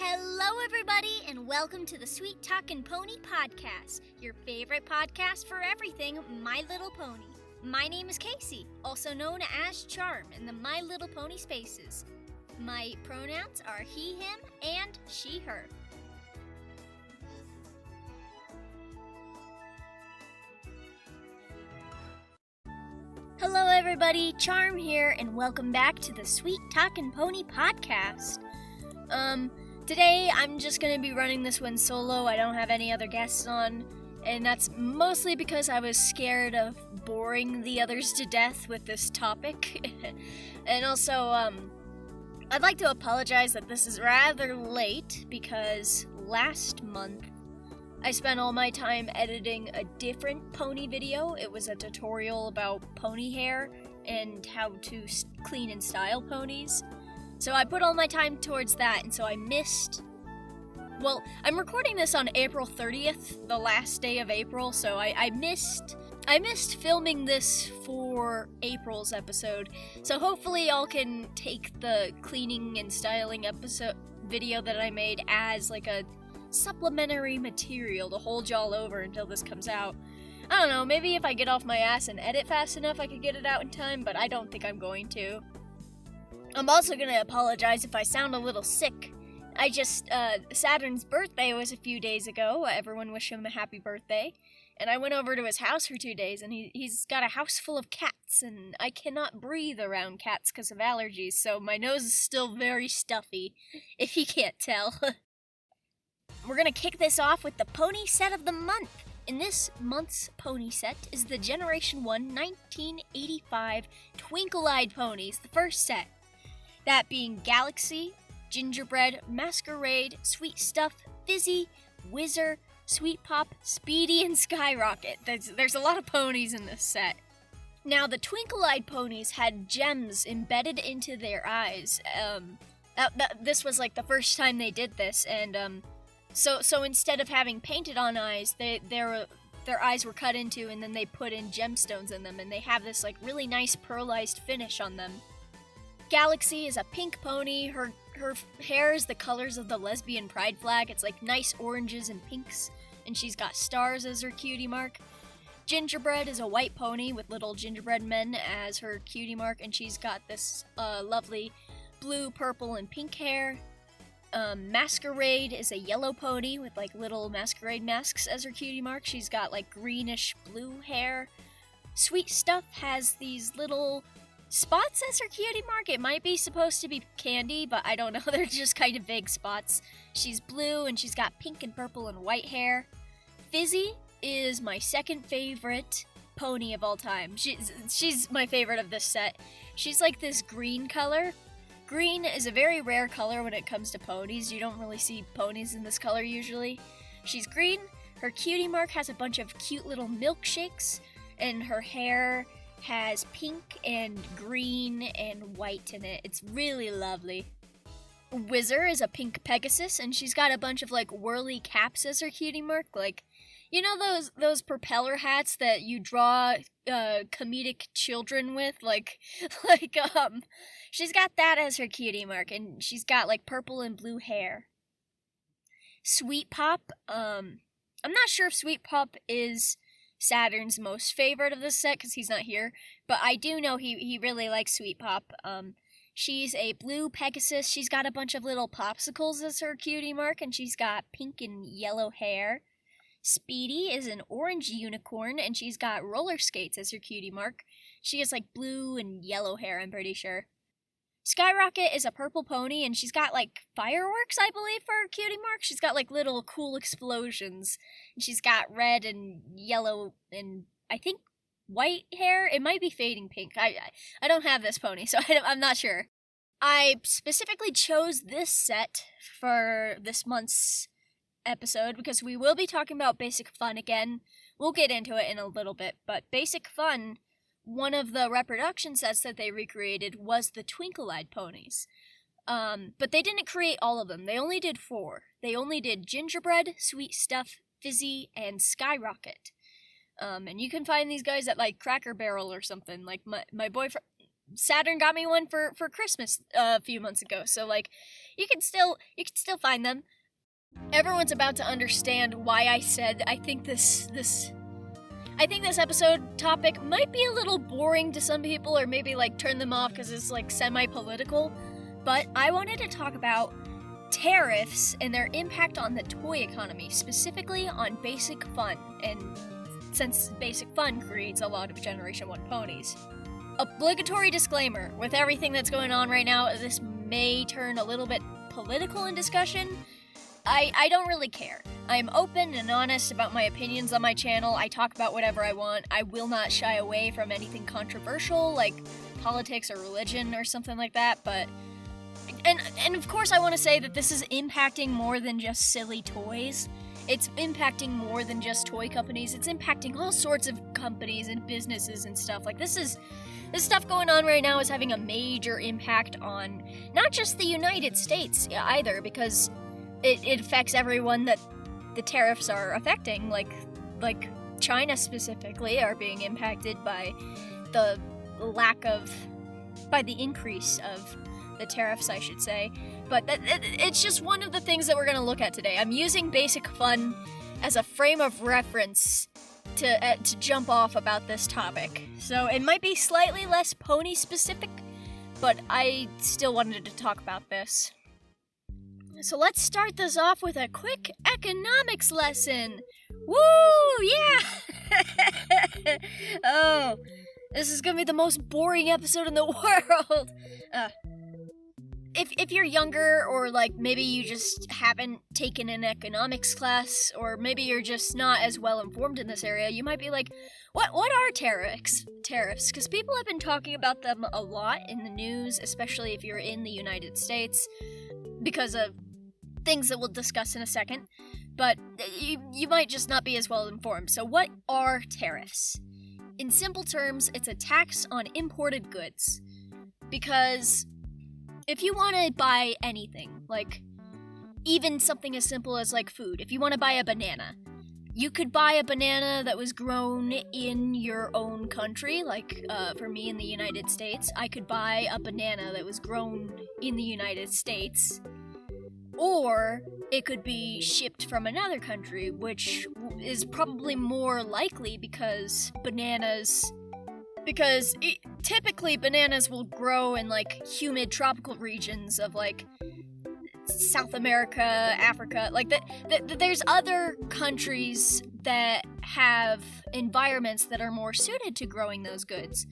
Hello, everybody, and welcome to the Sweet Talkin' Pony podcast, your favorite podcast for everything My Little Pony. My name is Casey, also known as Charm in the My Little Pony spaces. My pronouns are he, him, and she, her. Hello, everybody, Charm here, and welcome back to the Sweet Talkin' Pony podcast. Today I'm just gonna be running this one solo. I don't have any other guests on, and that's mostly because I was scared of boring the others to death with this topic. And also, I'd like to apologize that this is rather late because last month I spent all my time editing a different pony video. It was a tutorial about pony hair and how to clean and style ponies. So I put all my time towards that, and so I missed... Well, I'm recording this on April 30th, the last day of April, so I missed filming this for April's episode. So hopefully y'all can take the cleaning and styling episode video that I made as like a supplementary material to hold y'all over until this comes out. I don't know, maybe if I get off my ass and edit fast enough I could get it out in time, but I don't think I'm going to. I'm also going to apologize if I sound a little sick. Saturn's birthday was a few days ago. Everyone wish him a happy birthday. And I went over to his house for 2 days, and he's got a house full of cats, and I cannot breathe around cats because of allergies, so my nose is still very stuffy, if you can't tell. We're going to kick this off with the pony set of the month. And this month's pony set is the Generation 1 1985 Twinkle-Eyed Ponies, the first set. That being Galaxy, Gingerbread, Masquerade, Sweet Stuff, Fizzy, Whizzer, Sweet Pop, Speedy, and Skyrocket. There's a lot of ponies in this set. Now, the Twinkle-Eyed Ponies had gems embedded into their eyes. This was like the first time they did this, and so instead of having painted on eyes, their eyes were cut into, and then they put in gemstones in them, and they have this like really nice pearlized finish on them. Galaxy is a pink pony. Her hair is the colors of the lesbian pride flag. It's like nice oranges and pinks, and she's got stars as her cutie mark. Gingerbread is a white pony with little gingerbread men as her cutie mark, and she's got this lovely blue, purple, and pink hair. Masquerade is a yellow pony with like little masquerade masks as her cutie mark. She's got like greenish blue hair. Sweet Stuff has these little spots as her cutie mark. It might be supposed to be candy, but I don't know. They're just kind of big spots. She's blue, and she's got pink and purple and white hair. Fizzy is my second favorite pony of all time. She's my favorite of this set. She's like this green color. Green is a very rare color when it comes to ponies. You don't really see ponies in this color usually. She's green. Her cutie mark has a bunch of cute little milkshakes, and her hair has pink and green and white in it. It's really lovely. Whizzer is a pink Pegasus, and she's got a bunch of like whirly caps as her cutie mark. Like, you know those propeller hats that you draw comedic children with? She's got that as her cutie mark, and she's got like purple and blue hair. Sweet Pop, I'm not sure if Sweet Pop is Saturn's most favorite of this set because he's not here, but I do know he really likes Sweet Pop. She's a blue Pegasus. She's got a bunch of little popsicles as her cutie mark, and she's got pink and yellow hair. Speedy is an orange unicorn, and she's got roller skates as her cutie mark. She has like blue and yellow hair, I'm pretty sure. Skyrocket is a purple pony, and she's got like fireworks, I believe, for her cutie mark. She's got like little cool explosions, and she's got red and yellow and I think white hair. It might be fading pink. I don't have this pony, so I'm not sure. I specifically chose this set for this month's episode because we will be talking about Basic Fun again. We'll get into it in a little bit, but Basic Fun, one of the reproduction sets that they recreated was the Twinkle-Eyed Ponies. But they didn't create all of them. They only did 4. They only did Gingerbread, Sweet Stuff, Fizzy, and Skyrocket. And you can find these guys at like Cracker Barrel or something. Like my boyfriend Saturn got me one for Christmas a few months ago. So like you can still find them. Everyone's about to understand why I said I think this episode topic might be a little boring to some people, or maybe like turn them off because it's like semi-political. But I wanted to talk about tariffs and their impact on the toy economy, specifically on Basic Fun, and since Basic Fun creates a lot of Generation 1 ponies. Obligatory disclaimer, with everything that's going on right now, this may turn a little bit political in discussion. I don't really care. I'm open and honest about my opinions on my channel. I talk about whatever I want. I will not shy away from anything controversial, like politics or religion or something like that, but And of course I want to say that this is impacting more than just silly toys. It's impacting more than just toy companies. It's impacting all sorts of companies and businesses and stuff. Like this stuff going on right now is having a major impact on not just the United States either, because it affects everyone that the tariffs are affecting. Like China specifically are being impacted by the increase of the tariffs, I should say. But it's just one of the things that we're going to look at today. I'm using Basic Fun as a frame of reference to jump off about this topic. So it might be slightly less pony specific, but I still wanted to talk about this. So let's start this off with a quick economics lesson. Woo! Yeah! Oh, this is going to be the most boring episode in the world. If you're younger, or like maybe you just haven't taken an economics class, or maybe you're just not as well informed in this area, you might be like, what are tariffs? Because people have been talking about them a lot in the news, especially if you're in the United States, because of things that we'll discuss in a second. But you might just not be as well informed. So what are tariffs? In simple terms, it's a tax on imported goods. Because if you want to buy anything, like even something as simple as like food, if you want to buy a banana, you could buy a banana that was grown in your own country. Like for me in the United States, I could buy a banana that was grown in the United States. Or it could be shipped from another country, which is probably more likely because typically bananas will grow in like humid tropical regions of like South America, Africa. Like there's other countries that have environments that are more suited to growing those goods.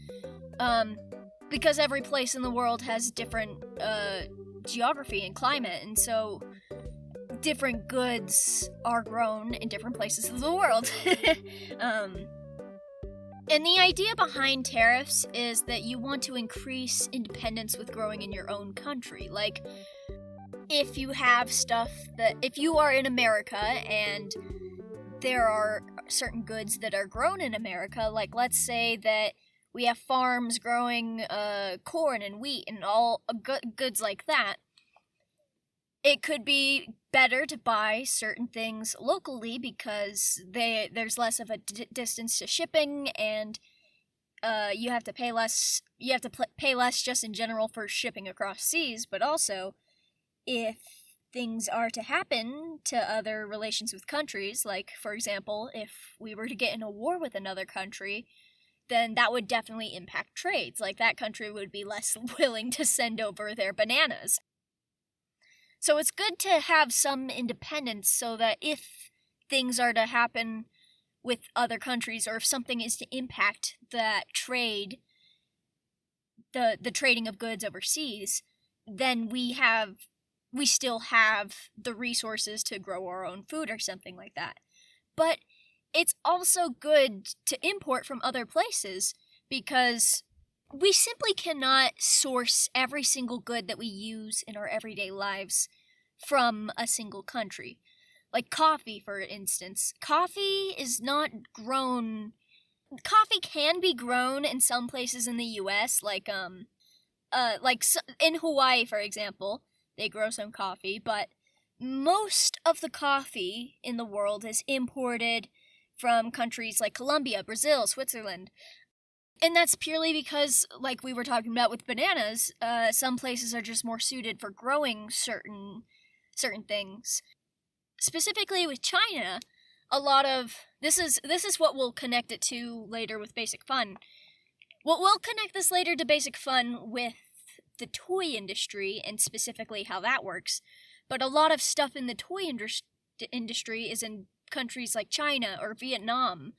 Because every place in the world has different geography and climate, and so different goods are grown in different places of the world. And the idea behind tariffs is that you want to increase independence with growing in your own country. Like, if you are in America and there are certain goods that are grown in America, like let's say that we have farms growing corn and wheat and all goods like that, it could be better to buy certain things locally because there's less of a distance to shipping, and you have to pay less. You have to pay less just in general for shipping across seas, but also if things are to happen to other relations with countries, like for example, if we were to get in a war with another country, then that would definitely impact trades. Like that country would be less willing to send over their bananas. So it's good to have some independence so that if things are to happen with other countries, or if something is to impact that trade, the trading of goods overseas, then we still have the resources to grow our own food or something like that. But it's also good to import from other places because we simply cannot source every single good that we use in our everyday lives from a single country. Like coffee, for instance. Coffee can be grown in some places in the US, like in Hawaii, for example, they grow some coffee, but most of the coffee in the world is imported from countries like Colombia, Brazil, Switzerland. And that's purely because, like we were talking about with bananas, some places are just more suited for growing certain things. Specifically with China, a lot of this is what we'll connect it to later with Basic Fun. We'll connect this later to Basic Fun with the toy industry and specifically how that works. But a lot of stuff in the toy industry is in countries like China or Vietnam,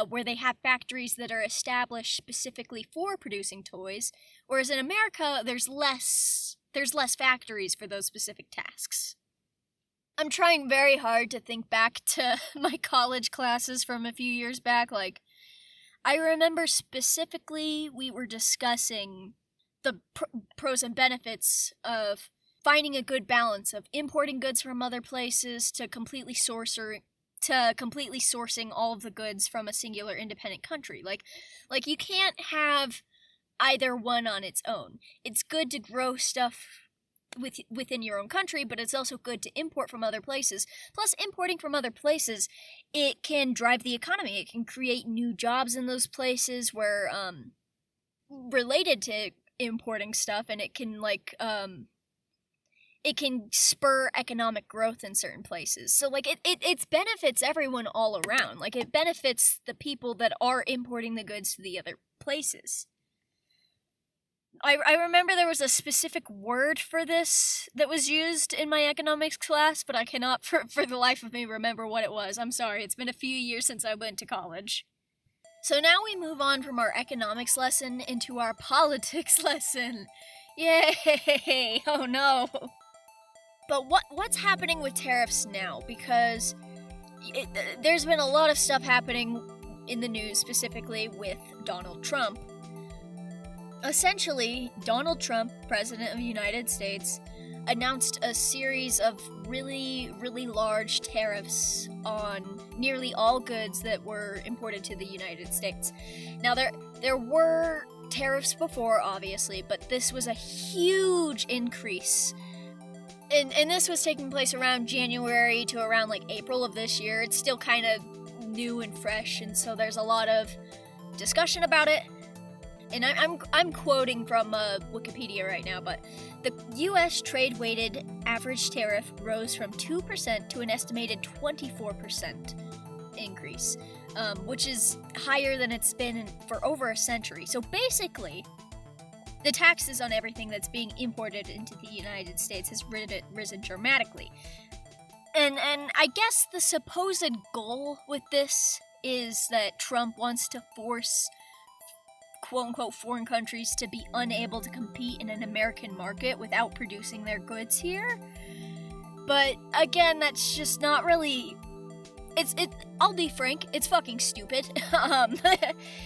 where they have factories that are established specifically for producing toys, whereas in America, there's less factories for those specific tasks. I'm trying very hard to think back to my college classes from a few years back. Like, I remember specifically we were discussing the pros and benefits of finding a good balance of importing goods from other places to completely sourcing all of the goods from a singular independent country. Like you can't have either one on its own. It's good to grow stuff within your own country, but it's also good to import from other places. Plus, importing from other places, it can drive the economy. It can create new jobs in those places where related to importing stuff, and it can it can spur economic growth in certain places. So, like, it benefits everyone all around. Like, it benefits the people that are importing the goods to the other places. I remember there was a specific word for this that was used in my economics class, but I cannot for the life of me remember what it was. I'm sorry, it's been a few years since I went to college. So now we move on from our economics lesson into our politics lesson. Yay! Oh no! But what's happening with tariffs now? Because there's been a lot of stuff happening in the news, specifically with Donald Trump. Essentially, Donald Trump, President of the United States, announced a series of really, really large tariffs on nearly all goods that were imported to the United States. Now, there were tariffs before, obviously, but this was a huge increase. And this was taking place around January to around, like, April of this year. It's still kind of new and fresh, and so there's a lot of discussion about it. And I'm quoting from Wikipedia right now, but the U.S. trade-weighted average tariff rose from 2% to an estimated 24% increase, which is higher than it's been for over a century. So basically, the taxes on everything that's being imported into the United States has risen dramatically. And I guess the supposed goal with this is that Trump wants to force quote-unquote foreign countries to be unable to compete in an American market without producing their goods here. But again, that's just not really... I'll be frank, it's fucking stupid.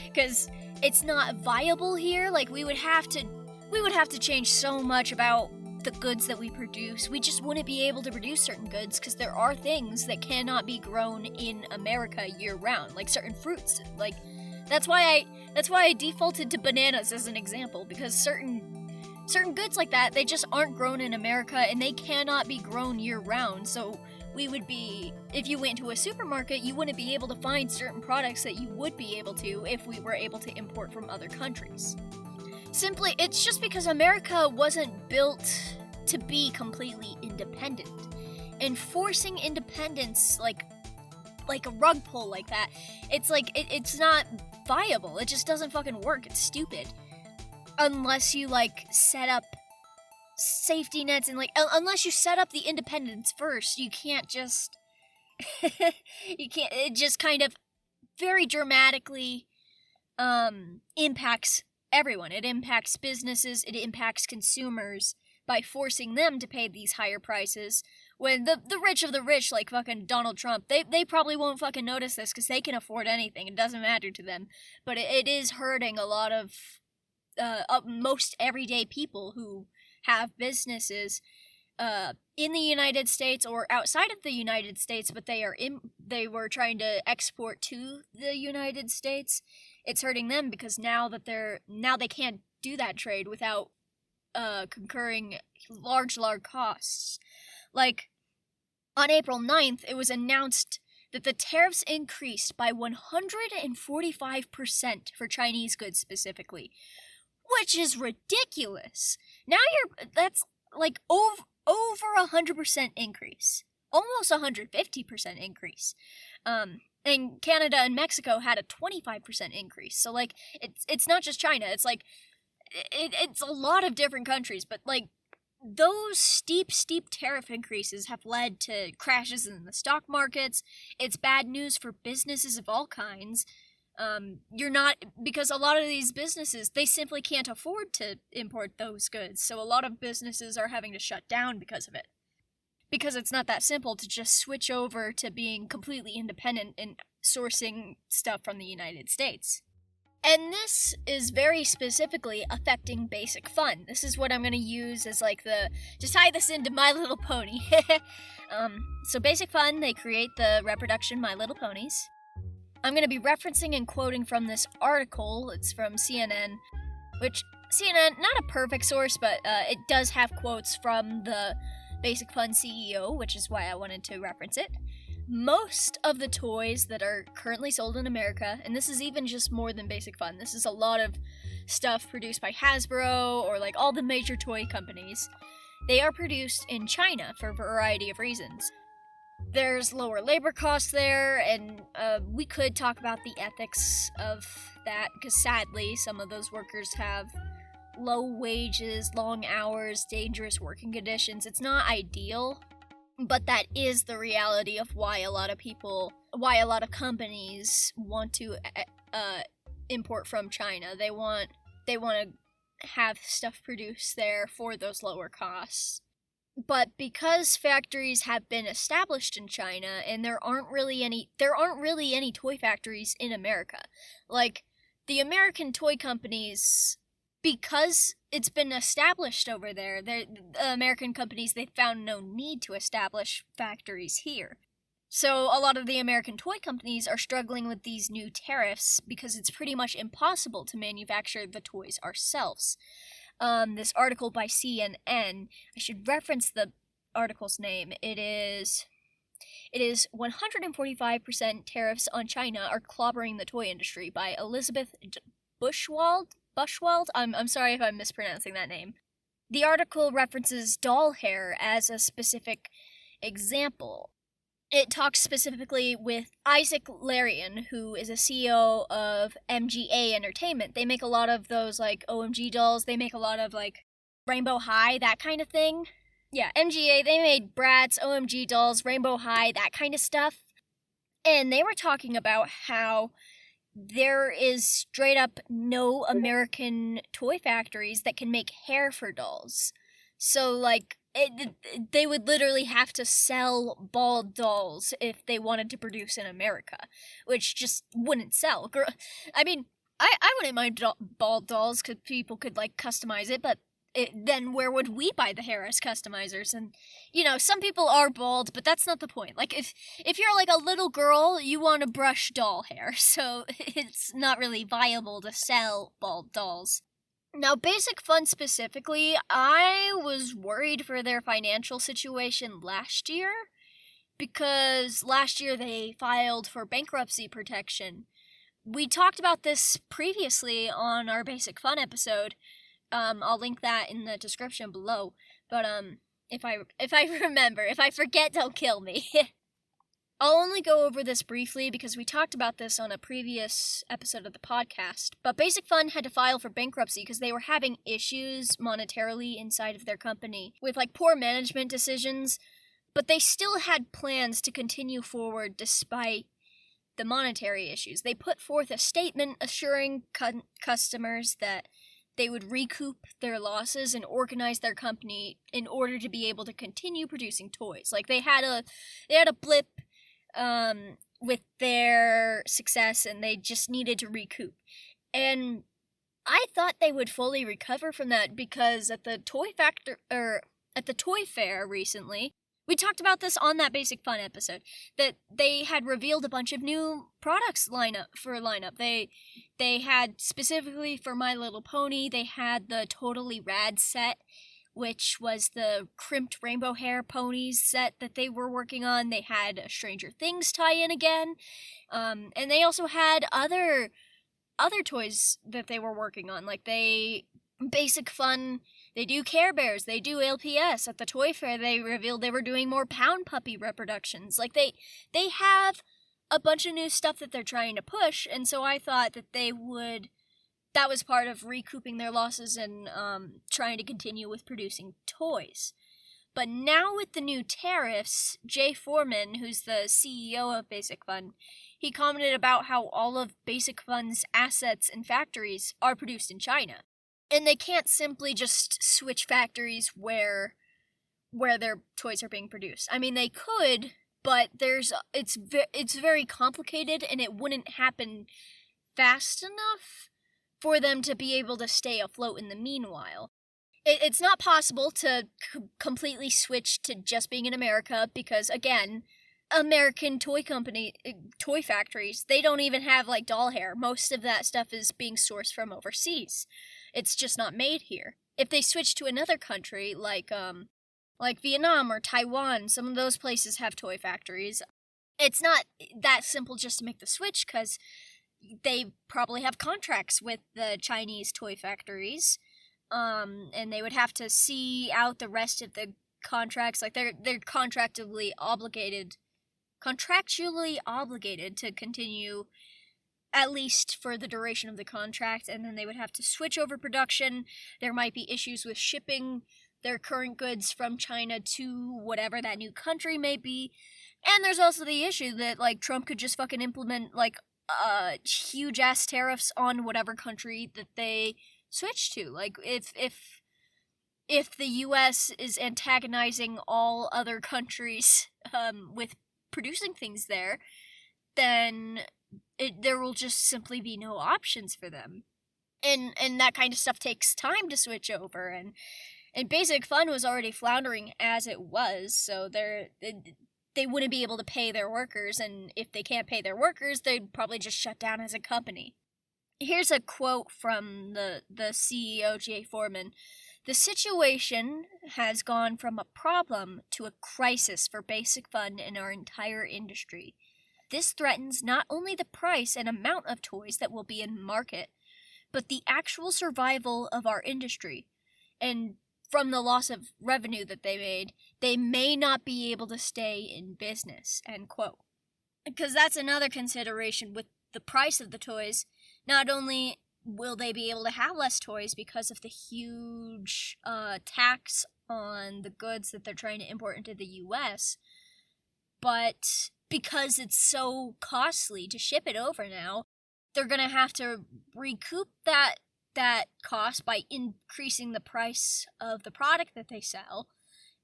Because it's not viable here. Like, we would have to change so much about the goods that we produce. We just wouldn't be able to produce certain goods because there are things that cannot be grown in America year-round, like certain fruits. Like, that's why I defaulted to bananas as an example, because certain goods like that, they just aren't grown in America and they cannot be grown year-round. So if you went to a supermarket, you wouldn't be able to find certain products that you would be able to if we were able to import from other countries. Simply, it's just because America wasn't built to be completely independent. And forcing independence, like a rug pull like that, it's like, it's not viable. It just doesn't fucking work. It's stupid. Unless you, like, set up safety nets and, like, unless you set up the independence first, you can't just... it just kind of very dramatically impacts everyone. It impacts businesses, it impacts consumers by forcing them to pay these higher prices. When the rich of the rich, like fucking Donald Trump, they probably won't fucking notice this because they can afford anything. It doesn't matter to them. But it is hurting a lot of most everyday people who have businesses in the United States or outside of the United States, but they were trying to export to the United States. It's hurting them because now they can't do that trade without concurring large costs. Like, on April 9th, it was announced that the tariffs increased by 145% for Chinese goods specifically, which is ridiculous. Now that's like over 100% increase, almost 150% increase. And Canada and Mexico had a 25% increase. So like it's not just China. It's like it's a lot of different countries, but like those steep tariff increases have led to crashes in the stock markets. It's bad news for businesses of all kinds. Because a lot of these businesses, they simply can't afford to import those goods. So a lot of businesses are having to shut down because of it. Because it's not that simple to just switch over to being completely independent and sourcing stuff from the United States. And this is very specifically affecting Basic Fun. This is what I'm going to use as like to tie this into My Little Pony. So Basic Fun, they create the reproduction My Little Ponies. I'm going to be referencing and quoting from this article. It's from CNN, which CNN, not a perfect source, but it does have quotes from the Basic Fun CEO, which is why I wanted to reference it. Most of the toys that are currently sold in America, and this is even just more than Basic Fun, this is a lot of stuff produced by Hasbro or like all the major toy companies, they are produced in China for a variety of reasons. There's lower labor costs there, and we could talk about the ethics of that, because sadly some of those workers have low wages, long hours, dangerous working conditions. It's not ideal. But that is the reality of why a lot of companies want to import from China. They want to have stuff produced there for those lower costs. But because factories have been established in China, and there aren't really any toy factories in America. Like the American toy companies, because it's been established over there, the American companies, they found no need to establish factories here. So a lot of the American toy companies are struggling with these new tariffs because it's pretty much impossible to manufacture the toys ourselves. This article by CNN, I should reference the article's name. It is 145% tariffs on China are clobbering the toy industry by Elizabeth Bushwald. I'm sorry if I'm mispronouncing that name. The article references doll hair as a specific example. It talks specifically with Isaac Larian, who is a CEO of MGA Entertainment. They make a lot of those like OMG dolls. They make a lot of like Rainbow High, that kind of thing. Yeah, MGA, they made Bratz, OMG dolls, Rainbow High, that kind of stuff. And they were talking about how there is straight up no American toy factories that can make hair for dolls. So, like, they would literally have to sell bald dolls if they wanted to produce in America, which just wouldn't sell. I mean, I wouldn't mind bald dolls because people could, like, customize it, but then where would we buy the hair as customizers? And, you know, some people are bald, but that's not the point. Like, if you're like a little girl, you want to brush doll hair, so it's not really viable to sell bald dolls. Now, Basic Fun specifically, I was worried for their financial situation last year, because last year they filed for bankruptcy protection. We talked about this previously on our Basic Fun episode. I'll link that in the description below. But if I remember, if I forget, don't kill me. I'll only go over this briefly because we talked about this on a previous episode of the podcast. But Basic Fun had to file for bankruptcy because they were having issues monetarily inside of their company with like poor management decisions. But they still had plans to continue forward despite the monetary issues. They put forth a statement assuring customers that they would recoup their losses and organize their company in order to be able to continue producing toys. Like they had a blip with their success, and they just needed to recoup. And I thought they would fully recover from that because at the toy fair recently, we talked about this on that Basic Fun episode, that they had revealed a bunch of new products lineup. They had, specifically for My Little Pony, they had the Totally Rad set, which was the crimped rainbow hair ponies set that they were working on. They had a Stranger Things tie-in again, and they also had other toys that they were working on. Like Basic Fun, they do Care Bears, they do LPS. At the Toy Fair, they revealed they were doing more Pound Puppy reproductions. Like they have a bunch of new stuff that they're trying to push, and so I thought that that was part of recouping their losses and trying to continue with producing toys. But now with the new tariffs, Jay Foreman, who's the CEO of Basic Fun, he commented about how all of Basic Fun's assets and factories are produced in China. And they can't simply just switch factories where their toys are being produced. I mean, they could, but it's very complicated, and it wouldn't happen fast enough for them to be able to stay afloat in the meanwhile. It's not possible to completely switch to just being in America because, again, American toy factories, they don't even have, like, doll hair. Most of that stuff is being sourced from overseas. It's just not made here. If they switch to another country, like Vietnam or Taiwan, some of those places have toy factories. It's not that simple just to make the switch because they probably have contracts with the Chinese toy factories, and they would have to see out the rest of the contracts. Like they're contractually obligated to continue at least for the duration of the contract, and then they would have to switch over production. There might be issues with shipping their current goods from China to whatever that new country may be. And there's also the issue that, like, Trump could just fucking implement, like, huge ass tariffs on whatever country that they switch to. Like, if the US is antagonizing all other countries with producing things there, then there will just simply be no options for them. And that kind of stuff takes time to switch over, and Basic Fun was already floundering as it was, so they wouldn't be able to pay their workers, and if they can't pay their workers, they'd probably just shut down as a company. Here's a quote from the CEO, Jay Foreman. "The situation has gone from a problem to a crisis for Basic Fun and our entire industry. This threatens not only the price and amount of toys that will be in market, but the actual survival of our industry. And from the loss of revenue that they made, they may not be able to stay in business," end quote. Because that's another consideration with the price of the toys. Not only will they be able to have less toys because of the huge tax on the goods that they're trying to import into the US, but because it's so costly to ship it over now, they're going to have to recoup that cost by increasing the price of the product that they sell.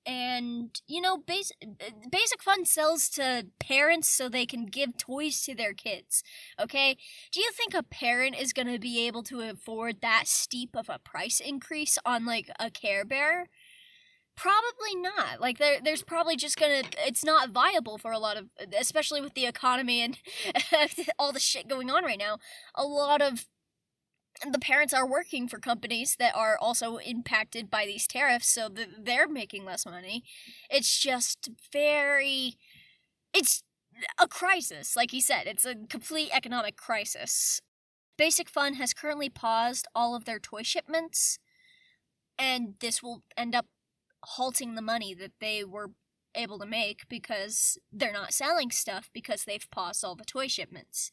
And, you know, Basic Fun sells to parents so they can give toys to their kids, okay? Do you think a parent is going to be able to afford that steep of a price increase on, like, a Care Bear? Probably not. Like, there's probably just it's not viable for a lot of, especially with the economy and all the shit going on right now. A lot of the parents are working for companies that are also impacted by these tariffs, so they're making less money. It's just it's a crisis, like he said. It's a complete economic crisis. Basic Fun has currently paused all of their toy shipments, and this will end up halting the money that they were able to make because they're not selling stuff because they've paused all the toy shipments.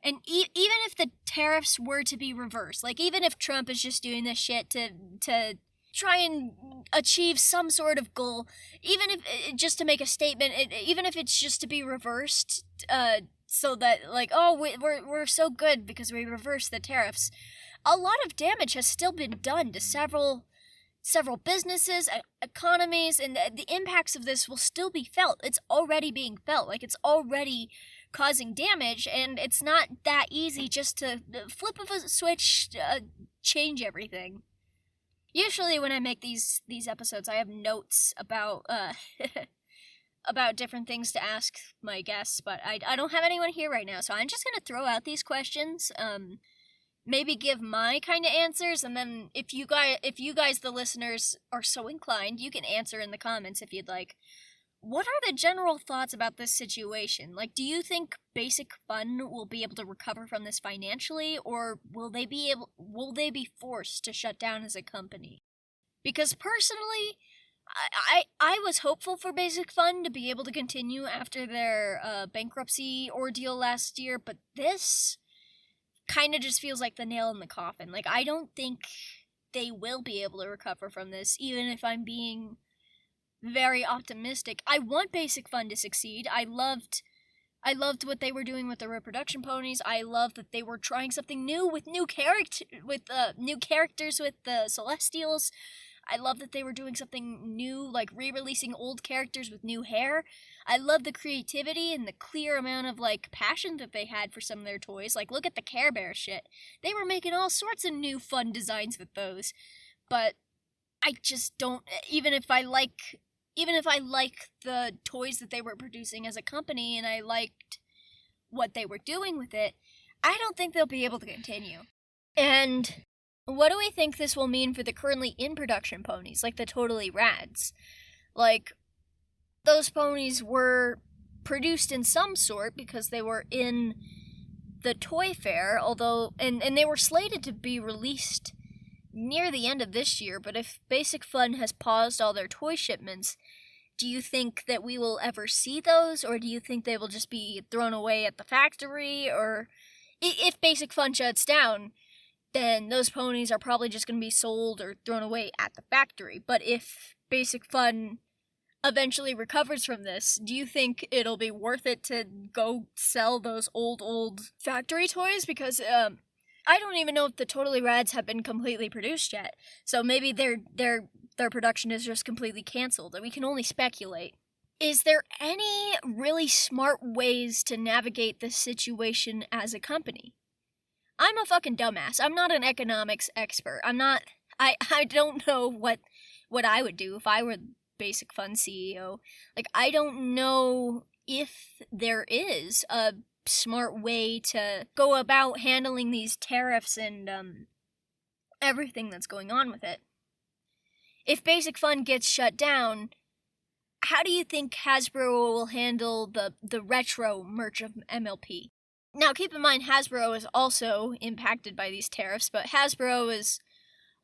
And even if the tariffs were to be reversed, like even if Trump is just doing this shit to try and achieve some sort of goal, even if just to make a statement, even if it's just to be reversed, so that like, oh, we're so good because we reversed the tariffs, a lot of damage has still been done to several businesses, economies, and the impacts of this will still be felt. It's already being felt. Like, it's already causing damage, and it's not that easy just to flip of a switch, change everything. Usually when I make these episodes, I have notes about about different things to ask my guests, but I don't have anyone here right now, so I'm just going to throw out these questions. maybe give my kind of answers, and then if you guys, the listeners, are so inclined, you can answer in the comments if you'd like. What are the general thoughts about this situation? Like, do you think Basic Fun will be able to recover from this financially, or will they be forced to shut down as a company? Because personally, I was hopeful for Basic Fun to be able to continue after their bankruptcy ordeal last year, but this kind of just feels like the nail in the coffin. Like, I don't think they will be able to recover from this, even if I'm being very optimistic. I want Basic Fun to succeed. I loved what they were doing with the reproduction ponies. I loved that they were trying something new with new characters with the Celestials. I love that they were doing something new, like re-releasing old characters with new hair. I love the creativity and the clear amount of, like, passion that they had for some of their toys. Like, look at the Care Bear shit. They were making all sorts of new fun designs with those. But I just don't, even if I like the toys that they were producing as a company and I liked what they were doing with it, I don't think they'll be able to continue. And what do we think this will mean for the currently in production ponies, like the Totally Rads? Like, those ponies were produced in some sort because they were in the toy fair, although, and they were slated to be released near the end of this year, but if Basic Fun has paused all their toy shipments, do you think that we will ever see those, or do you think they will just be thrown away at the factory? Or if Basic Fun shuts down, then those ponies are probably just going to be sold or thrown away at the factory. But if Basic Fun eventually recovers from this, do you think it'll be worth it to go sell those old factory toys? Because I don't even know if the Totally Rads have been completely produced yet, so maybe their production is just completely canceled, and we can only speculate. Is there any really smart ways to navigate this situation as a company? I'm a fucking dumbass. I'm not an economics expert. I don't know what I would do if I were Basic Fun CEO. Like, I don't know if there is a smart way to go about handling these tariffs and everything that's going on with it. If Basic Fun gets shut down, how do you think Hasbro will handle the retro merch of MLP? Now, keep in mind, Hasbro is also impacted by these tariffs, but Hasbro is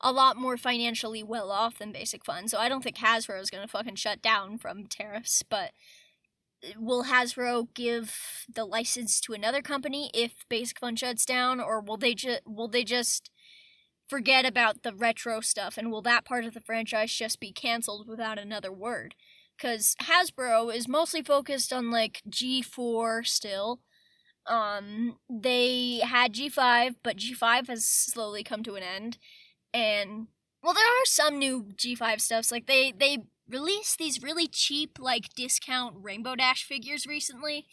a lot more financially well off than Basic Fun, so I don't think Hasbro is going to fucking shut down from tariffs. But will Hasbro give the license to another company if Basic Fun shuts down, or will they just forget about the retro stuff, and will that part of the franchise just be canceled without another word? Because Hasbro is mostly focused on, like, G4 still. They had G5, but G5 has slowly come to an end. And, well, there are some new G5 stuffs. Like, they released these really cheap, like, discount Rainbow Dash figures recently.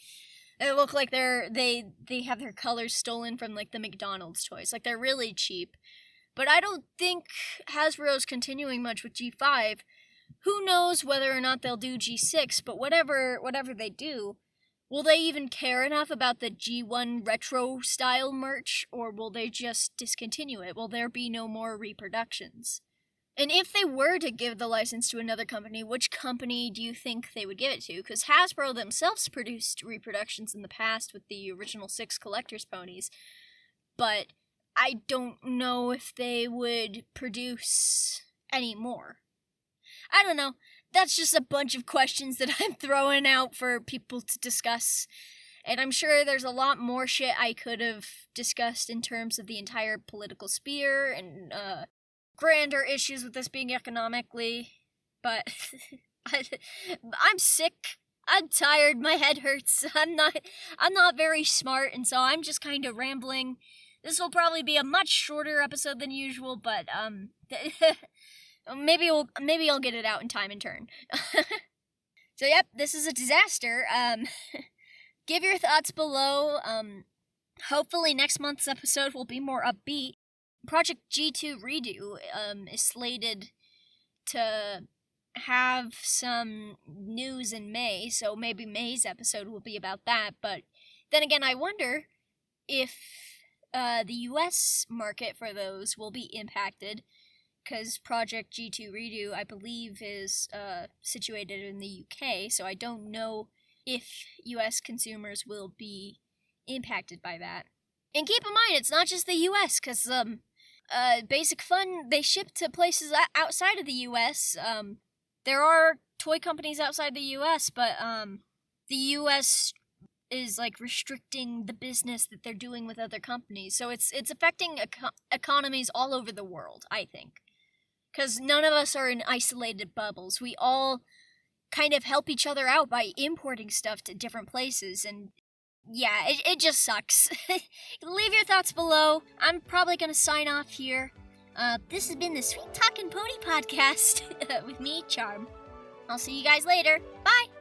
They look like they have their colors stolen from, like, the McDonald's toys. Like, they're really cheap. But I don't think Hasbro's continuing much with G5. Who knows whether or not they'll do G6, but whatever they do, will they even care enough about the G1 retro style merch, or will they just discontinue it? Will there be no more reproductions? And if they were to give the license to another company, which company do you think they would give it to? Because Hasbro themselves produced reproductions in the past with the original 6 collector's ponies, but I don't know if they would produce any more. I don't know. That's just a bunch of questions that I'm throwing out for people to discuss. And I'm sure there's a lot more shit I could have discussed in terms of the entire political sphere and grander issues with this being economically. But I'm sick. I'm tired. My head hurts. I'm not very smart, and so I'm just kind of rambling. This will probably be a much shorter episode than usual, but maybe I'll get it out in time and turn. So yep, this is a disaster. Give your thoughts below. Hopefully next month's episode will be more upbeat. Project G2 Redo is slated to have some news in May, so maybe May's episode will be about that. But then again, I wonder if the US market for those will be impacted, because Project G2 Redo, I believe, is situated in the UK, so I don't know if US consumers will be impacted by that. And keep in mind, it's not just the US, because Basic Fun, they ship to places outside of the US. There are toy companies outside the US, but the US is like restricting the business that they're doing with other companies. So it's affecting economies all over the world, I think. Because none of us are in isolated bubbles. We all kind of help each other out by importing stuff to different places, and yeah, it just sucks. Leave your thoughts below. I'm probably gonna sign off here. This has been the Sweet Talkin' Pony Podcast with me, Charm. I'll see you guys later. Bye!